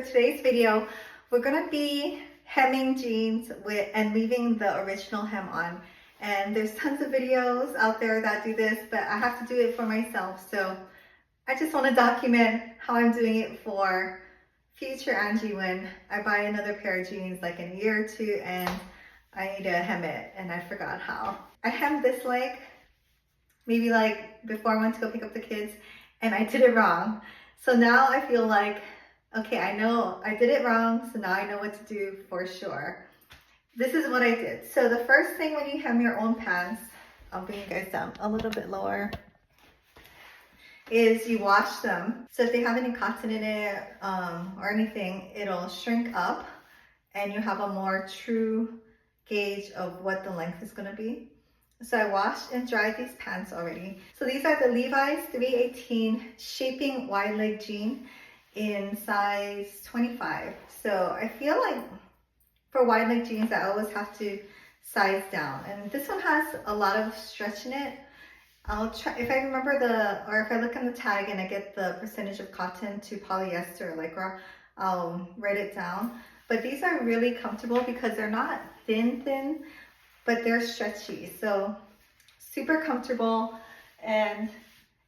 for today's video, we're gonna be hemming jeans and leaving the original hem on. And there's tons of videos out there that do this, but I have to do it for myself. So I just want to document how I'm doing it for future Angie when I buy another pair of jeans like in a year or two and I need to hem it and I forgot how. I hemmed this leg maybe like before I went to go pick up the kids and I did it wrong. So now I feel like, okay, I know I did it wrong, so now I know what to do for sure. This is what I did. So the first thing when you hem your own pants, I'll bring you guys down a little bit lower, is you wash them. So if they have any cotton in it or anything, it'll shrink up and you have a more true gauge of what the length is gonna be. So I washed and dried these pants already. So these are the Levi's 318 shaping wide leg jean in size 25. So I feel like for wide leg jeans, I always have to size down. And this one has a lot of stretch in it. I'll try, if I remember or if I look on the tag and I get the percentage of cotton to polyester or lycra, I'll write it down. But these are really comfortable because they're not thin, but they're stretchy. So super comfortable, and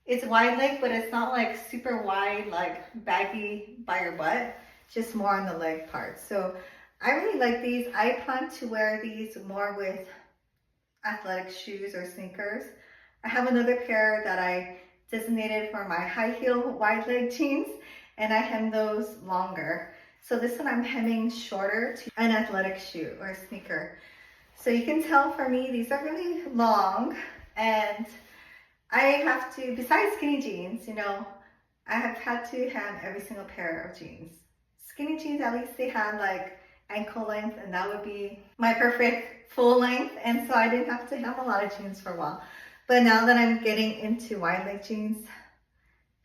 it's wide leg, but it's not like super wide, like baggy by your butt, just more on the leg part. So I really like these. I plan to wear these more with athletic shoes or sneakers. I have another pair that I designated for my high heel wide leg jeans, and I hem those longer. So this one I'm hemming shorter to an athletic shoe or sneaker. So you can tell for me, these are really long, and I have to, besides skinny jeans, you know, I have had to hem every single pair of jeans. Skinny jeans, at least they have like ankle length, and that would be my perfect full length, and so I didn't have to hem a lot of jeans for a while. But now that I'm getting into wide leg jeans,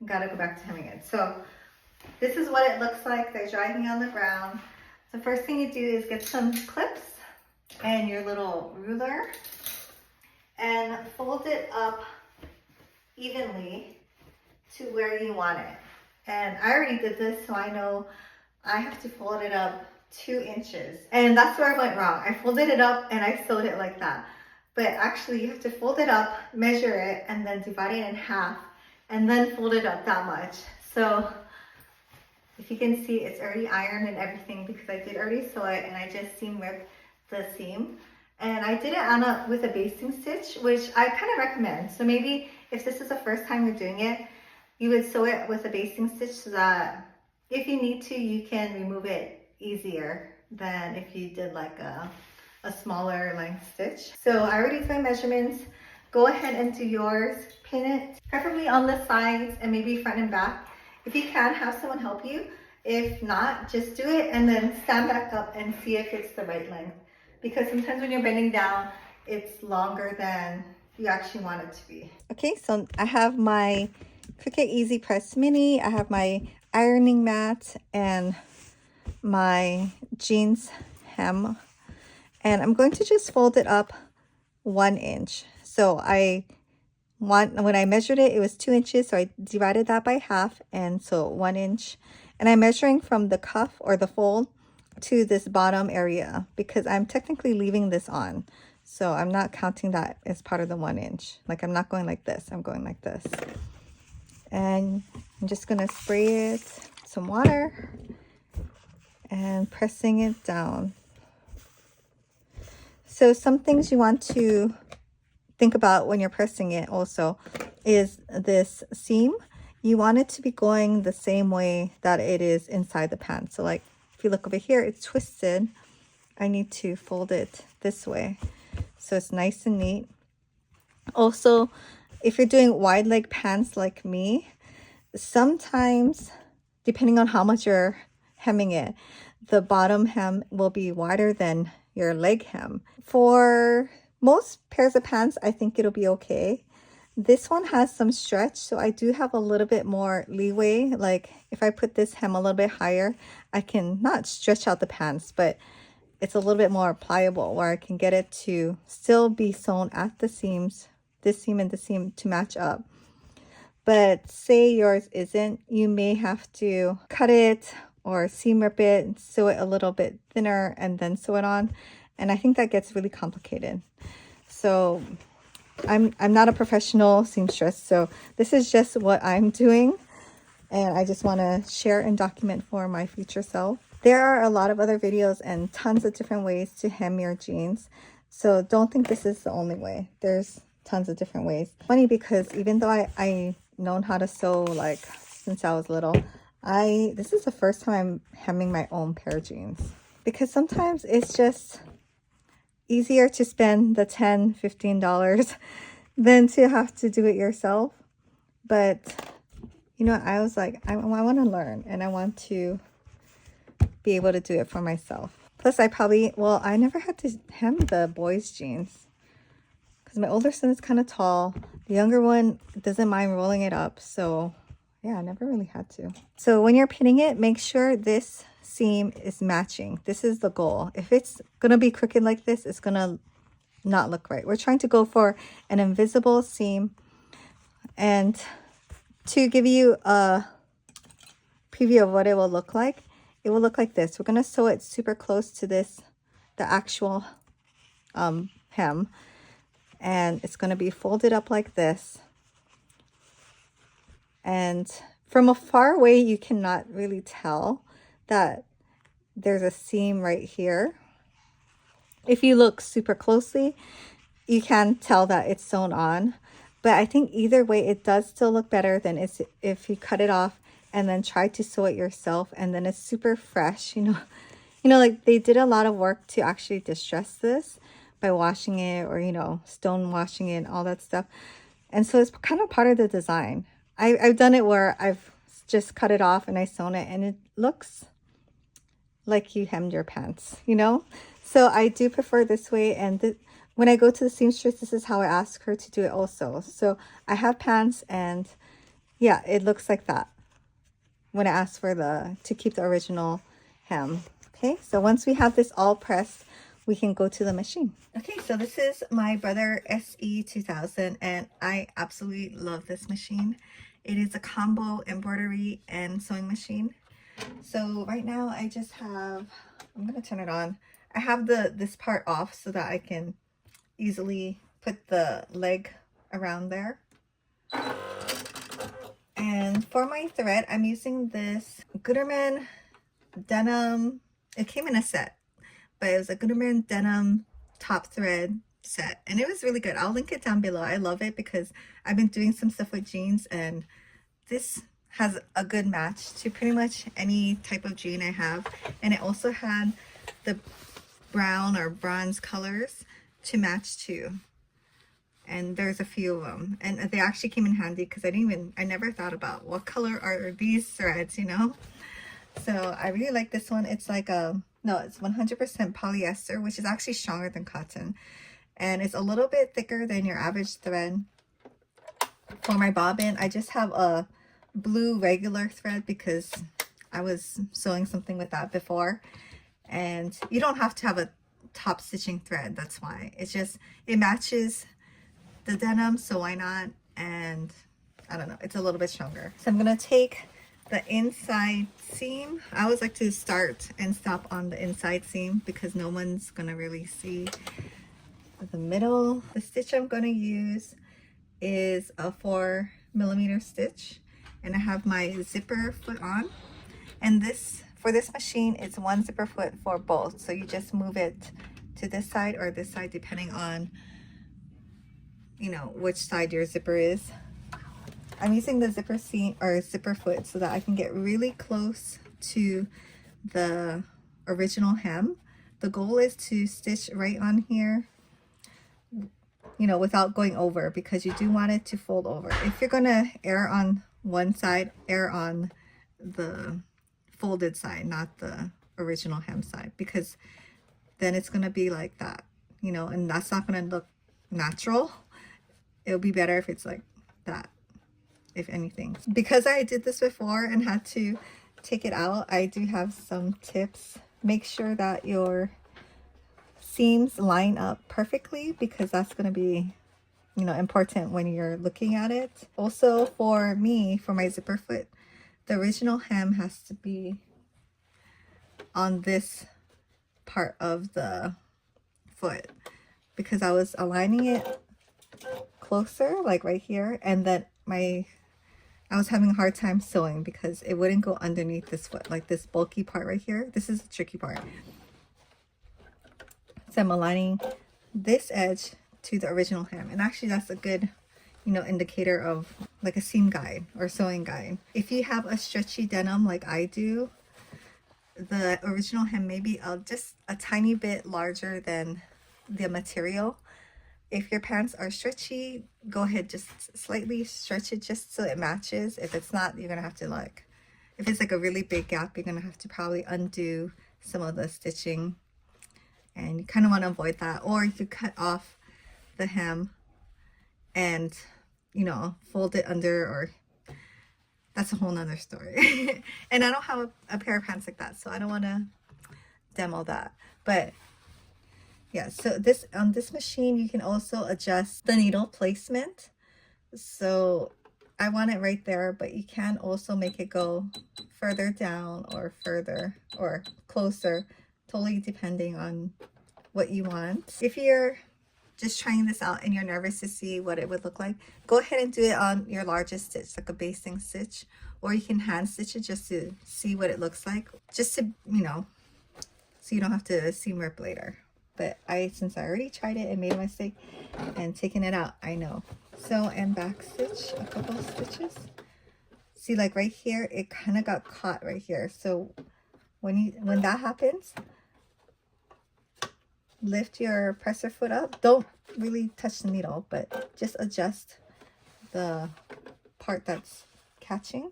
I gotta go back to hemming it. So this is what it looks like. They're drying on the ground. The first thing you do is get some clips and your little ruler and fold it up evenly to where you want it. And I already did this, so I know I have to fold it up 2 inches. And that's where I went wrong. I folded it up and I sewed it like that. But actually you have to fold it up, measure it, and then divide it in half, and then fold it up that much. So if you can see, it's already ironed and everything because I did already sew it, and I just seam ripped the seam. And I did it with a basting stitch, which I kind of recommend. So maybe if this is the first time you're doing it, you would sew it with a basting stitch so that if you need to, you can remove it easier than if you did like a smaller length stitch. So I already did my measurements. Go ahead and do yours. Pin it, preferably on the sides and maybe front and back. If you can, have someone help you. If not, just do it and then stand back up and see if it's the right length. Because sometimes when you're bending down, it's longer than you actually want it to be. Okay, so I have my Cricut Easy Press Mini. I have my ironing mat and my jeans hem. And I'm going to just fold it up 1 inch. So when I measured it, it was 2 inches. So I divided that by half. And so 1 inch. And I'm measuring from the cuff or the fold to this bottom area because I'm technically leaving this on. So I'm not counting that as part of the 1 inch. Like I'm not going like this, I'm going like this. And I'm just gonna spray it with some water and pressing it down. So some things you want to think about when you're pressing it also is this seam. You want it to be going the same way that it is inside the pants. So like if you look over here, it's twisted. I need to fold it this way so it's nice and neat. Also, if you're doing wide leg pants like me, sometimes depending on how much you're hemming it, the bottom hem will be wider than your leg hem. For most pairs of pants, I think it'll be okay. This one has some stretch, so I do have a little bit more leeway. Like if I put this hem a little bit higher, I can not stretch out the pants, but it's a little bit more pliable where I can get it to still be sewn at the seams, this seam and this seam to match up. But say yours isn't, you may have to cut it or seam rip it, sew it a little bit thinner, and then sew it on. And I think that gets really complicated. So I'm not a professional seamstress, so this is just what I'm doing. And I just want to share and document for my future self. There are a lot of other videos and tons of different ways to hem your jeans. So don't think this is the only way. There's tons of different ways. Funny because even though I known how to sew like since I was little, this is the first time I'm hemming my own pair of jeans. Because sometimes it's just easier to spend the $10, $15 than to have to do it yourself. But you know, I was like, I want to learn and I want to be able to do it for myself. Plus, I never had to hem the boys' jeans because my older son is kind of tall. The younger one doesn't mind rolling it up. So, yeah, I never really had to. So, when you're pinning it, make sure this seam is matching. This is the goal. If it's going to be crooked like this, it's going to not look right. We're trying to go for an invisible seam. And to give you a preview of what it will look like, it will look like this. We're going to sew it super close to the actual hem. And it's going to be folded up like this. And from far away, you cannot really tell that there's a seam right here. If you look super closely, you can tell that it's sewn on. But I think either way, it does still look better than if you cut it off and then try to sew it yourself, and then it's super fresh. You know, like they did a lot of work to actually distress this by washing it, or stone washing it and all that stuff. And so it's kind of part of the design. I've done it where I've just cut it off and I sewn it, and it looks like you hemmed your pants. So I do prefer this way. And when I go to the seamstress, this is how I ask her to do it also. So I have pants, and yeah, it looks like that when I ask for to keep the original hem. Okay, so once we have this all pressed, we can go to the machine. Okay, so this is my Brother SE2000, and I absolutely love this machine. It is a combo embroidery and sewing machine. So right now I just have, I'm going to turn it on. I have this part off so that I can easily put the leg around there. And for my thread, I'm using this Gooderman denim. It came in a set, but it was a Gooderman denim top thread set, and it was really good. I'll link it down below. I love it because I've been doing some stuff with jeans, and this has a good match to pretty much any type of jean I have. And it also had the brown or bronze colors to match too. And there's a few of them, and they actually came in handy because I never thought about what color are these threads, So I really like this one. It's like it's 100% polyester, which is actually stronger than cotton, and it's a little bit thicker than your average thread. For my bobbin, I just have a blue regular thread because I was sewing something with that before, and you don't have to have a top stitching thread. That's why it matches the denim, so why not? And I don't know, it's a little bit stronger. So I'm gonna take the inside seam. I always like to start and stop on the inside seam because no one's gonna really see the middle. The stitch I'm gonna use is a 4mm stitch, and I have my zipper foot on. And for this machine, it's one zipper foot for both, so you just move it to this side or this side depending on which side your zipper is. I'm using the zipper seam or zipper foot so that I can get really close to the original hem. The goal is to stitch right on here, without going over, because you do want it to fold over. If you're gonna err on one side, err on the folded side, not the original hem side, because then it's gonna be like that, and that's not gonna look natural. It'll be better if it's like that, if anything. Because I did this before and had to take it out, I do have some tips. Make sure that your seams line up perfectly, because that's going to be, important when you're looking at it. Also, for me, for my zipper foot, the original hem has to be on this part of the foot because I was aligning it closer, like right here, and then I was having a hard time sewing because it wouldn't go underneath this foot, like this bulky part right here. This is the tricky part. So I'm aligning this edge to the original hem, and actually that's a good, you know, indicator of like a seam guide or sewing guide. If you have a stretchy denim like I do, the original hem may be just a tiny bit larger than the material. If your pants are stretchy, go ahead, just slightly stretch it just so it matches. If it's not, you're gonna have to like, if it's like a really big gap, you're gonna have to probably undo some of the stitching, and you kind of want to avoid that. Or you could cut off the hem and, you know, fold it under, or that's a whole nother story. And I don't have a pair of pants like that, so I don't want to demo that. But yeah, so this on this machine you can also adjust the needle placement. So I want it right there, but you can also make it go further down or further or closer, totally depending on what you want. If you're just trying this out and you're nervous to see what it would look like, go ahead and do it on your largest stitch, like a basting stitch, or you can hand stitch it just to see what it looks like, just to, you know, so you don't have to seam rip later. But since I already tried it and made a mistake and taken it out, I know. So, and back stitch a couple of stitches. See, like right here, it kind of got caught right here. So when that happens, lift your presser foot up. Don't really touch the needle, but just adjust the part that's catching.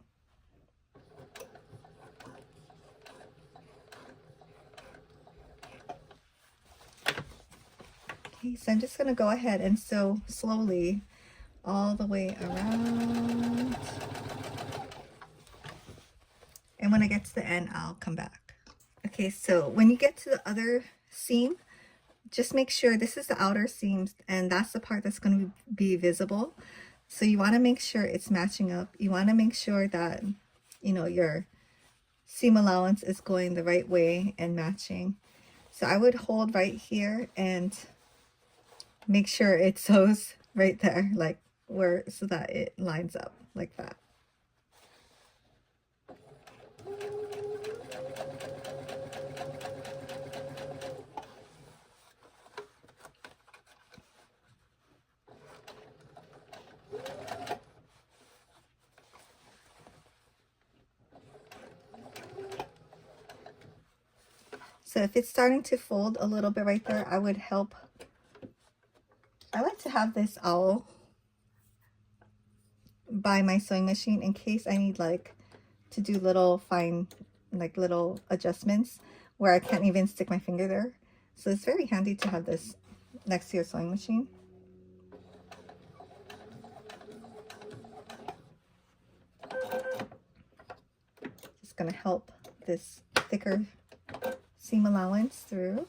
Okay, so I'm just going to go ahead and sew slowly all the way around. And when I get to the end, I'll come back. Okay, so when you get to the other seam, just make sure this is the outer seam, and that's the part that's going to be visible. So you want to make sure it's matching up. You want to make sure that, you know, your seam allowance is going the right way and matching. So I would hold right here and make sure it sews right there, like where, so that it lines up like that. So if it's starting to fold a little bit right there, I would help. I like to have this owl by my sewing machine in case I need like to do little fine, like little adjustments where I can't even stick my finger there. So it's very handy to have this next to your sewing machine. Just gonna help this thicker seam allowance through.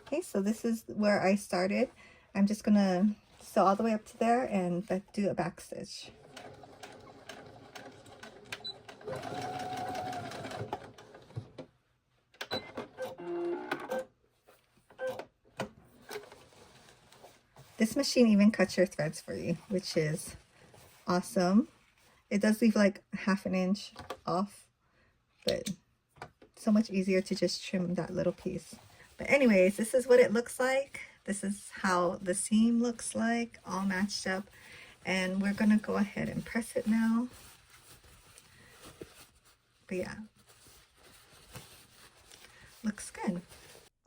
Okay, so this is where I started. I'm just gonna sew all the way up to there and do a back stitch. This machine even cuts your threads for you, which is awesome. It does leave like ½ inch off, but so much easier to just trim that little piece. But anyways, this is what it looks like. This is how the seam looks like, all matched up. And we're gonna go ahead and press it now. But yeah, looks good.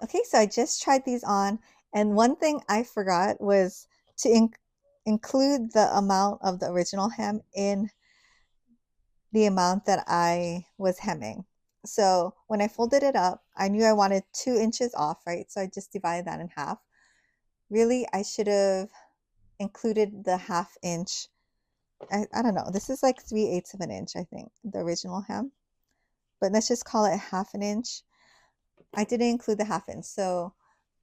Okay, so I just tried these on, and one thing I forgot was to include the amount of the original hem in the amount that I was hemming. So when I folded it up, I knew I wanted 2 inches off, right? So I just divided that in half. Really, I should have included the half inch. I don't know. This is like 3/8 of an inch, I think, the original hem. But let's just call it half an inch. I didn't include the half inch. So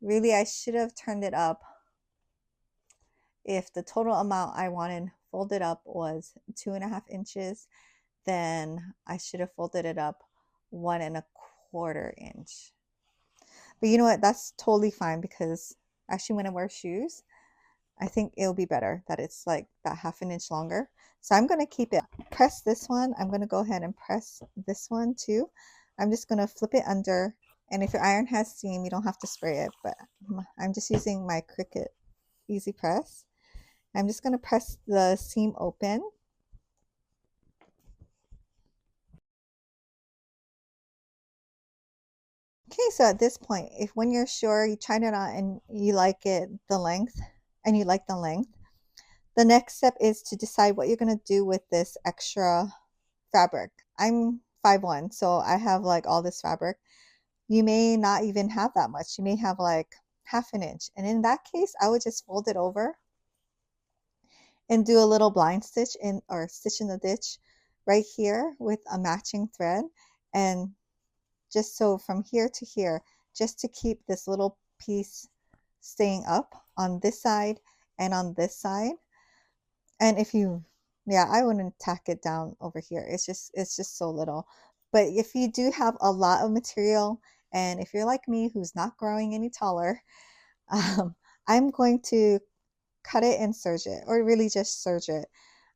really, I should have turned it up. If the total amount I wanted folded up was 2.5 inches, then I should have folded it up 1.25 inch. But you know what? That's totally fine because actually, when I wear shoes, I think it'll be better that it's like that half an inch longer. So I'm going to keep it. Press this one. I'm going to go ahead and press this one too. I'm just going to flip it under. And if your iron has steam, you don't have to spray it. But I'm just using my Cricut Easy Press. I'm just going to press the seam open. Okay, so at this point, if when you're sure you tried it on and you like it, the length, the next step is to decide what you're going to do with this extra fabric. I'm 5'1", so I have like all this fabric. You may not even have that much. You may have like half an inch. And in that case, I would just fold it over and do a little blind stitch in or stitch in the ditch right here with a matching thread. And just so from here to here, just to keep this little piece staying up on this side and on this side. And if you, yeah, I wouldn't tack it down over here. It's just so little. But if you do have a lot of material, and if you're like me who's not growing any taller, um, I'm going to cut it and serge it, or really just serge it.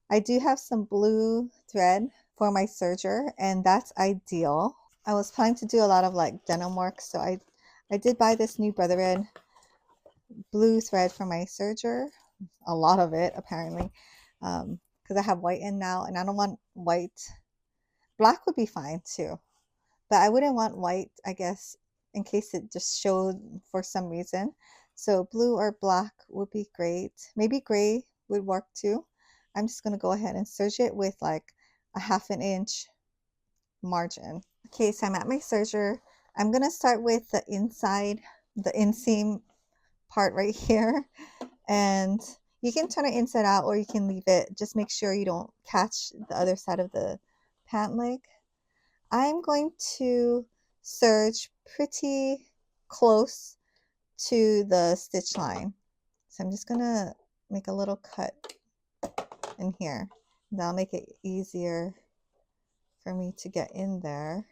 I do have some blue thread for my serger, and that's ideal. I was planning to do a lot of like denim work, so I did buy this new Brotherhood blue thread for my serger, a lot of it apparently, because I have white in now, and I don't want white. Black would be fine too, but I wouldn't want white, I guess, in case it just showed for some reason. So blue or black would be great. Maybe gray would work too. I'm just gonna go ahead and serge it with like a half an inch margin. Okay, so I'm at my serger. I'm gonna start with the inside, the inseam part right here. And you can turn it inside out or you can leave it. Just make sure you don't catch the other side of the pant leg. I'm going to serge pretty close to the stitch line. So I'm just gonna make a little cut in here. That'll make it easier for me to get in there.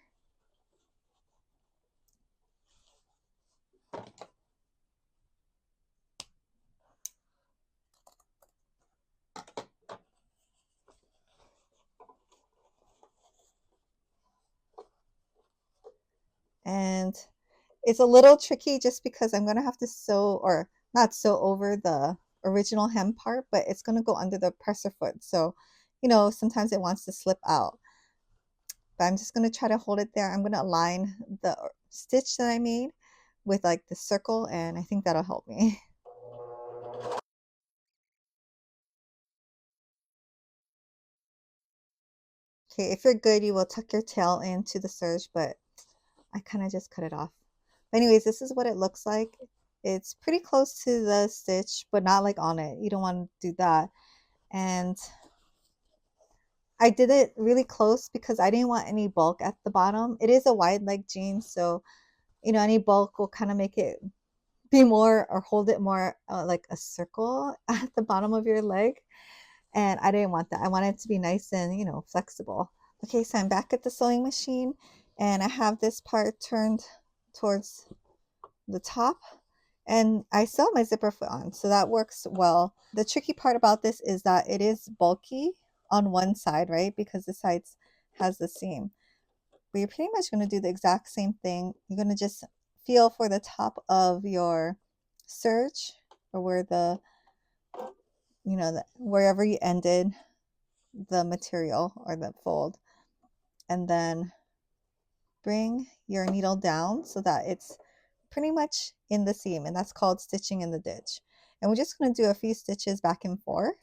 And it's a little tricky just because I'm going to have to sew, or not sew over the original hem part, but it's going to go under the presser foot. So, you know, sometimes it wants to slip out. But I'm just going to try to hold it there. I'm going to align the stitch that I made with like the circle, and I think that'll help me. Okay, if you're good, you will tuck your tail into the serge, but I kind of just cut it off. But anyways, this is what it looks like. It's pretty close to the stitch, but not like on it. You don't want to do that. And I did it really close because I didn't want any bulk at the bottom. It is a wide leg jean, so you know any bulk will kind of make it be more or hold it more like a circle at the bottom of your leg. And I didn't want that. I wanted it to be nice and, you know, flexible. Okay, so I'm back at the sewing machine and I have this part turned towards the top and I still have my zipper foot on, so that works well. The tricky part about this is that it is bulky on one side, right? Because the side has the seam. But you're pretty much going to do the exact same thing. You're going to just feel for the top of your serge, or where the, you know, wherever you ended the material or the fold, and then bring your needle down so that it's pretty much in the seam, and that's called stitching in the ditch. And we're just going to do a few stitches back and forth.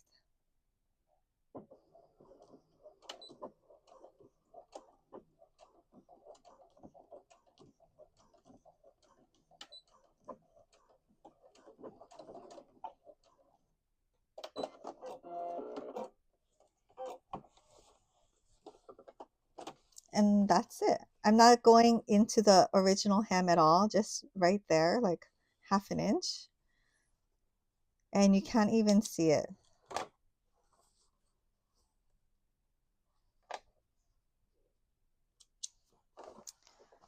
And that's it. I'm not going into the original hem at all, just right there, like 1/2 inch. And you can't even see it.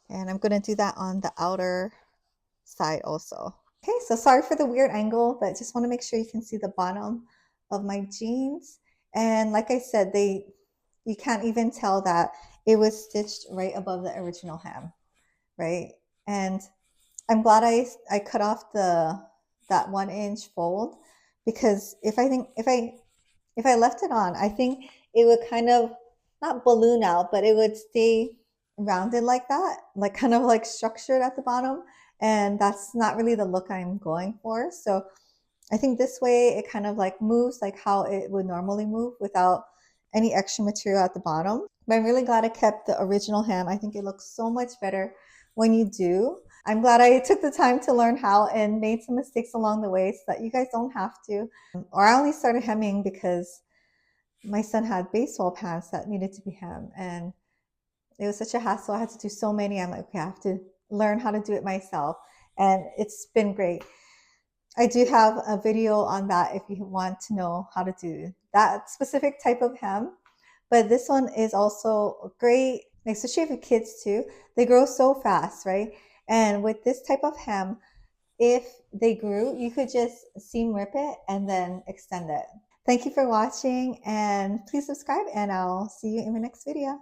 And I'm gonna do that on the outer side also. Okay, so sorry for the weird angle, but just want to make sure you can see the bottom of my jeans. And like I said, you can't even tell that it was stitched right above the original hem, right? And I'm glad I cut off that 1 inch fold, because if I left it on, I think it would kind of not balloon out, but it would stay rounded like that, like kind of like structured at the bottom. And that's not really the look I'm going for. So I think this way it kind of like moves like how it would normally move without any extra material at the bottom. But I'm really glad I kept the original hem. I think it looks so much better when you do. I'm glad I took the time to learn how and made some mistakes along the way so that you guys don't have to. Or I only started hemming because my son had baseball pants that needed to be hemmed, and it was such a hassle. I had to do so many. I'm like, okay, I have to learn how to do it myself. And it's been great. I do have a video on that if you want to know how to do that specific type of hem. But this one is also great, especially if you have kids too. They grow so fast, right? And with this type of hem, if they grew, you could just seam rip it and then extend it. Thank you for watching, and please subscribe, and I'll see you in my next video.